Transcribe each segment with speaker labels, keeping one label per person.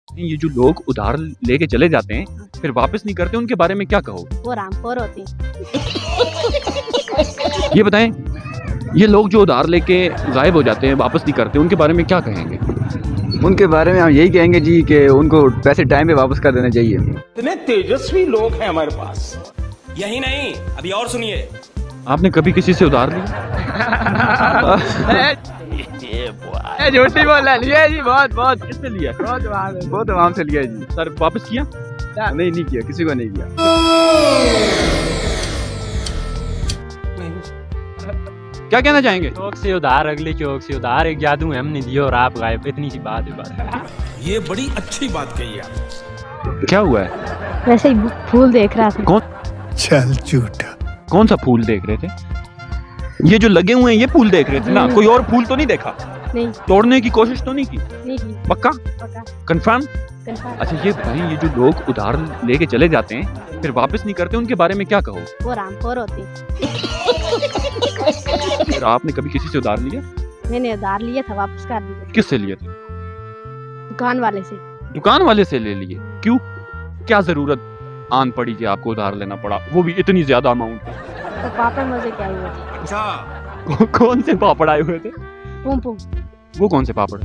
Speaker 1: ये जो लोग उधार लेके चले जाते हैं फिर वापस नहीं करते, उनके बारे में क्या कहो?
Speaker 2: वो रामखोर होते हैं।
Speaker 1: ये बताएं, ये लोग जो उधार लेके गायब हो जाते हैं, वापस नहीं करते, उनके बारे में क्या कहेंगे?
Speaker 3: उनके बारे में हम यही कहेंगे जी कि उनको पैसे टाइम पे वापस कर देना चाहिए।
Speaker 4: इतने तेजस्वी लोग हैं हमारे पास। यही नहीं, अभी और सुनिए।
Speaker 1: आपने कभी किसी से उधार लिया?
Speaker 3: झूठ नहीं बोल रहा, लिया जी, बहुत बहुत
Speaker 1: किससे लिया?
Speaker 3: बहुत आराम से लिया जी।
Speaker 1: सर वापस किया?
Speaker 3: नहीं किया, किसी को नहीं किया।
Speaker 1: क्या कहना चाहेंगे?
Speaker 5: चौक से उधार, अगले चौक से उधार, एक जादू है हमने दिया और आप गायब। इतनी सी बात है।
Speaker 4: ये बड़ी अच्छी बात कही आप।
Speaker 1: क्या हुआ है?
Speaker 2: वैसे ही फूल देख रहा था।
Speaker 1: कौन?
Speaker 6: चल झूठा।
Speaker 1: कौन सा फूल देख रहे थे? ये जो लगे हुए हैं ये फूल देख रहे थे ना? कोई और फूल तो नहीं देखा?
Speaker 2: नहीं।
Speaker 1: तोड़ने की कोशिश तो नहीं की?
Speaker 2: नहीं की।
Speaker 1: पक्का?
Speaker 2: पक्का।
Speaker 1: कंफर्म?
Speaker 2: कंफर्म।
Speaker 1: अच्छा ये बताएं, ये जो लोग उधार लेके चले जाते हैं फिर वापस नहीं करते, उनके बारे में क्या कहो?
Speaker 2: वो रामखोर होते हैं।
Speaker 1: फिर आपने कभी किसी से उधार लिया?
Speaker 2: मैंने उधार लिया था, वापस कर दिया।
Speaker 1: किससे लिए थे?
Speaker 2: दुकान वाले से।
Speaker 1: दुकान वाले से ले लिए? क्यों, क्या जरूरत आन पड़ी कि आपको उधार लेना पड़ा, वो भी इतनी ज्यादा अमाउंट?
Speaker 2: तो पापड़ मजे के आए हुए थे।
Speaker 4: अच्छा,
Speaker 1: कौन से पापड़ आए हुए थे?
Speaker 2: पुम पुम।
Speaker 1: वो कौन से पापड़?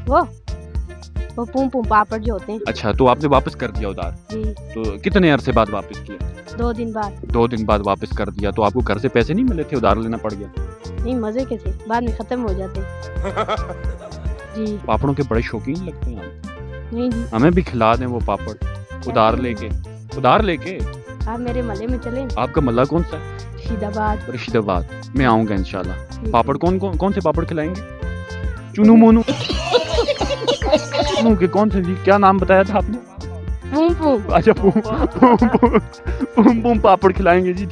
Speaker 2: वो पुम पुम पापड़ जो होते हैं।
Speaker 1: अच्छा, तो आपने वापस कर दिया उधार?
Speaker 2: जी।
Speaker 1: तो कितने अरसे बाद वापस किया?
Speaker 2: 2 दिन बाद।
Speaker 1: 2 दिन बाद वापस कर दिया। तो आपको घर से पैसे नहीं मिले थे, उधार लेना पड़ गया?
Speaker 2: नहीं, मजे के थे, बाद में खत्म हो जाते। जी।
Speaker 1: पापड़ों के बड़े शौकीन लगते हैं आप।
Speaker 2: नहीं जी।
Speaker 1: हमें भी खिला दें वो पापड़, उधार लेके। उधार लेके
Speaker 2: आप मेरे महल्ले में चले।
Speaker 1: आपका मोहल्ला कौन सा है?
Speaker 2: रशीदाबाद।
Speaker 1: रशीदाबाद। मैं आऊंगा इंशाल्लाह। पापड़ कौन से पापड़ खिलाएंगे? चुनू मोनू चुनू के कौन से जी? क्या नाम बताया था आपने?
Speaker 2: पुम पुम।
Speaker 1: अच्छा पुम पुम पापड़ खिलाएंगे जी।